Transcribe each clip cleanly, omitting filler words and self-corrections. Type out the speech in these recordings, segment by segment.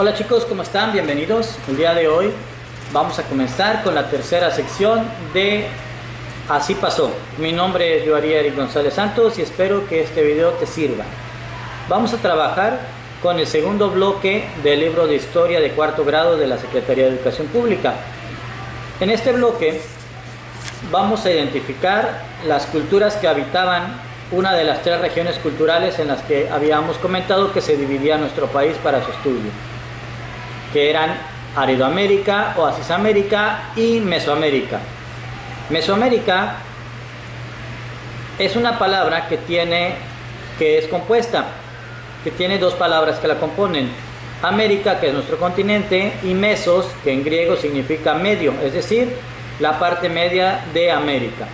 Hola chicos, ¿cómo están? Bienvenidos. El día de hoy vamos a comenzar con la tercera sección de Así pasó. Mi nombre es Joaría Eric González Santos y espero que este video te sirva. Vamos a trabajar con el segundo bloque del libro de historia de cuarto grado de la Secretaría de Educación Pública. En este bloque vamos a identificar las culturas que habitaban una de las tres regiones culturales en las que habíamos comentado que se dividía nuestro país para su estudio, que eran Aridoamérica, Oasisamérica y Mesoamérica. Mesoamérica es una palabra que es compuesta, que tiene dos palabras que la componen: América, que es nuestro continente, y mesos, que en griego significa medio, es decir, la parte media de América.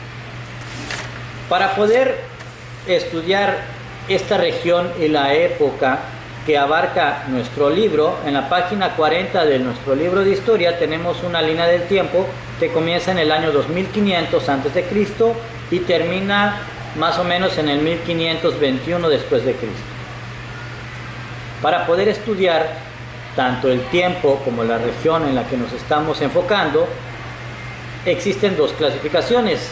Para poder estudiar esta región y la época que abarca nuestro libro, en la página 40 de nuestro libro de historia tenemos una línea del tiempo que comienza en el año 2500 a.C. y termina más o menos en el 1521 después de Cristo. Para poder estudiar tanto el tiempo como la región en la que nos estamos enfocando, existen dos clasificaciones: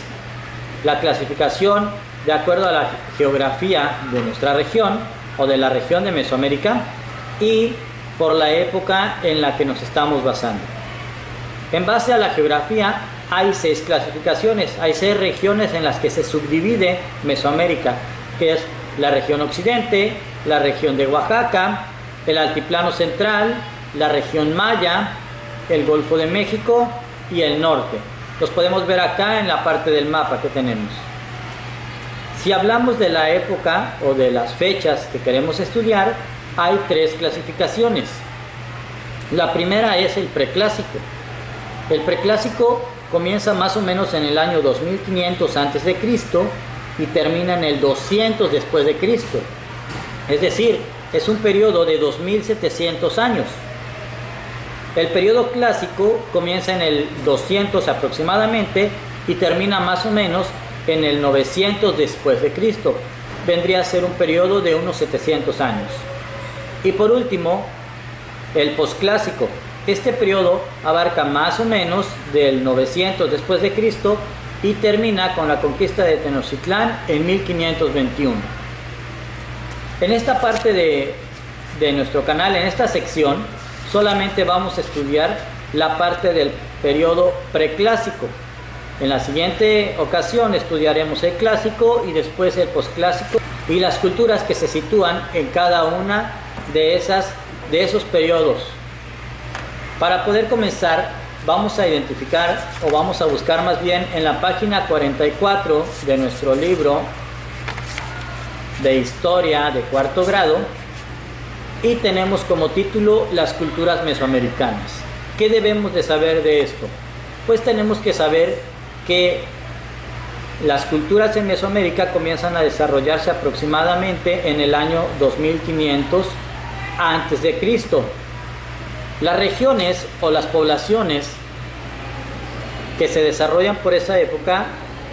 la clasificación de acuerdo a la geografía de nuestra región o de la región de Mesoamérica, y por la época en la que nos estamos basando. En base a la geografía hay 6 clasificaciones, hay 6 regiones en las que se subdivide Mesoamérica, que es la región occidente, la región de Oaxaca, el altiplano central, la región maya, el Golfo de México y el norte. Los podemos ver acá en la parte del mapa que tenemos. Si hablamos de la época o de las fechas que queremos estudiar, hay 3 clasificaciones. La primera es el preclásico. El preclásico comienza más o menos en el año 2500 a.C. y termina en el 200 después de Cristo. Es decir, es un periodo de 2700 años. El periodo clásico comienza en el 200 aproximadamente y termina más o menos en el 900 después de Cristo. Vendría a ser un periodo de unos 700 años. Y por último, el posclásico. Este periodo abarca más o menos del 900 después de Cristo y termina con la conquista de Tenochtitlán en 1521. En esta parte de nuestro canal, en esta sección, solamente vamos a estudiar la parte del periodo preclásico. En la siguiente ocasión estudiaremos el clásico y después el posclásico y las culturas que se sitúan en cada una de esos periodos. Para poder comenzar, vamos a identificar, o vamos a buscar más bien, en la página 44 de nuestro libro de historia de cuarto grado, y tenemos como título Las culturas mesoamericanas. ¿Qué debemos de saber de esto? Pues tenemos que saber que las culturas en Mesoamérica comienzan a desarrollarse aproximadamente en el año 2500 antes de Cristo. Las regiones o las poblaciones que se desarrollan por esa época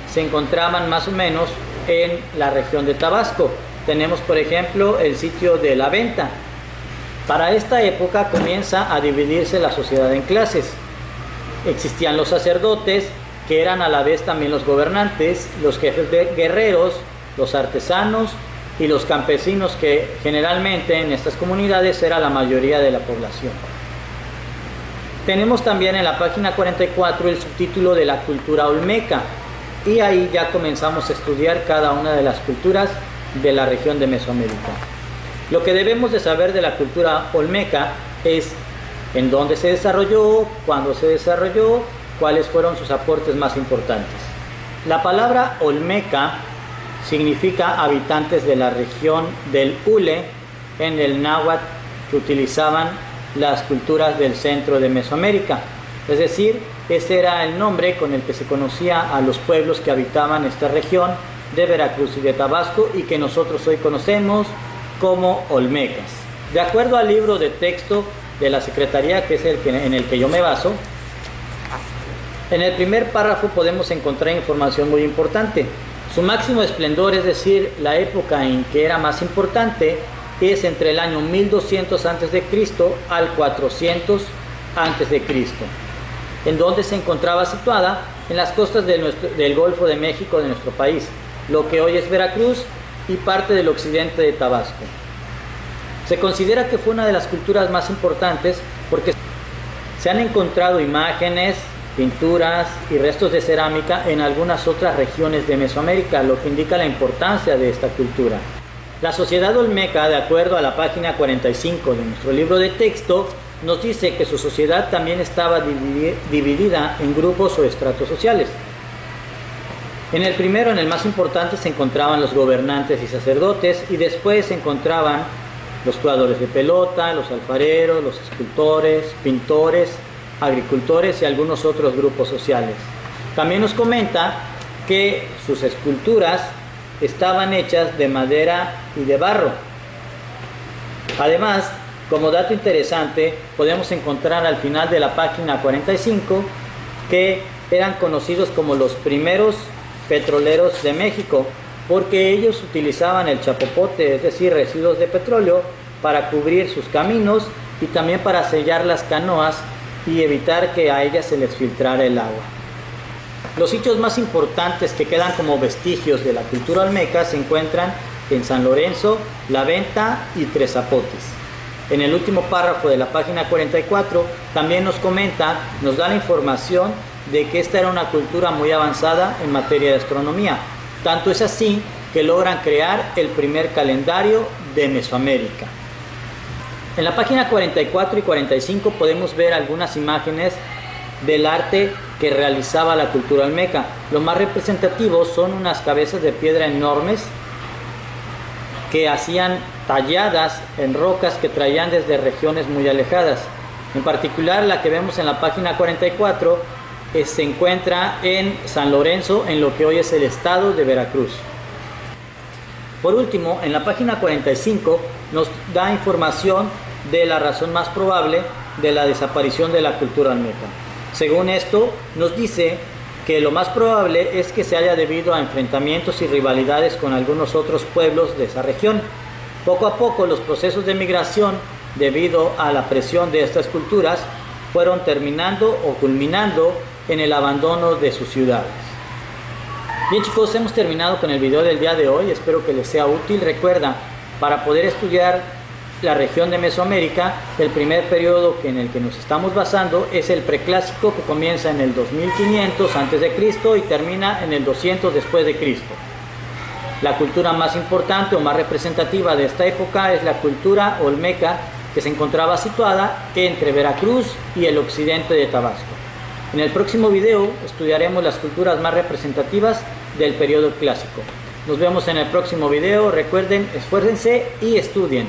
se encontraban más o menos en la región de Tabasco. Tenemos, por ejemplo, el sitio de La Venta. Para esta época comienza a dividirse la sociedad en clases. Existían los sacerdotes, que eran a la vez también los gobernantes, los jefes de guerreros, los artesanos y los campesinos, que generalmente en estas comunidades era la mayoría de la población. Tenemos también en la página 44 el subtítulo de la cultura olmeca, y ahí ya comenzamos a estudiar cada una de las culturas de la región de Mesoamérica. Lo que debemos de saber de la cultura olmeca es en dónde se desarrolló, cuándo se desarrolló, cuáles fueron sus aportes más importantes. La palabra olmeca significa habitantes de la región del Hule, en el náhuatl que utilizaban las culturas del centro de Mesoamérica. Es decir, ese era el nombre con el que se conocía a los pueblos que habitaban esta región de Veracruz y de Tabasco, y que nosotros hoy conocemos como olmecas. De acuerdo al libro de texto de la Secretaría, que es en el que yo me baso, en el primer párrafo podemos encontrar información muy importante. Su máximo esplendor, es decir, la época en que era más importante, es entre el año 1200 a.C. al 400 a.C., en donde se encontraba situada en las costas del Golfo de México de nuestro país, lo que hoy es Veracruz y parte del occidente de Tabasco. Se considera que fue una de las culturas más importantes porque se han encontrado imágenes, pinturas y restos de cerámica en algunas otras regiones de Mesoamérica, lo que indica la importancia de esta cultura. La sociedad olmeca, de acuerdo a la página 45 de nuestro libro de texto, nos dice que su sociedad también estaba dividida en grupos o estratos sociales. En el primero, en el más importante, se encontraban los gobernantes y sacerdotes, y después se encontraban los jugadores de pelota, los alfareros, los escultores, pintores, agricultores y algunos otros grupos sociales. También nos comenta que sus esculturas estaban hechas de madera y de barro. Además, como dato interesante, podemos encontrar al final de la página 45 que eran conocidos como los primeros petroleros de México, porque ellos utilizaban el chapopote, es decir, residuos de petróleo, para cubrir sus caminos y también para sellar las canoas y evitar que a ellas se les filtrara el agua. Los sitios más importantes que quedan como vestigios de la cultura olmeca se encuentran en San Lorenzo, La Venta y Tres Zapotes. En el último párrafo de la página 44 también nos da la información de que esta era una cultura muy avanzada en materia de astronomía. Tanto es así que logran crear el primer calendario de Mesoamérica. En la página 44 y 45 podemos ver algunas imágenes del arte que realizaba la cultura olmeca. Lo más representativo son unas cabezas de piedra enormes que hacían talladas en rocas que traían desde regiones muy alejadas. En particular, la que vemos en la página 44 se encuentra en San Lorenzo, en lo que hoy es el estado de Veracruz. Por último, en la página 45 nos da información de la razón más probable de la desaparición de la cultura olmeca. Según esto, nos dice que lo más probable es que se haya debido a enfrentamientos y rivalidades con algunos otros pueblos de esa región. Poco a poco, los procesos de migración, debido a la presión de estas culturas, fueron terminando o culminando en el abandono de sus ciudades. Bien, chicos, hemos terminado con el video del día de hoy. Espero que les sea útil. Recuerda, para poder estudiar la región de Mesoamérica, el primer periodo en el que nos estamos basando es el preclásico, que comienza en el 2500 a.C. y termina en el 200 después de Cristo. La cultura más importante o más representativa de esta época es la cultura olmeca, que se encontraba situada entre Veracruz y el occidente de Tabasco. En el próximo video estudiaremos las culturas más representativas del periodo clásico. Nos vemos en el próximo video. Recuerden, esfuércense y estudien.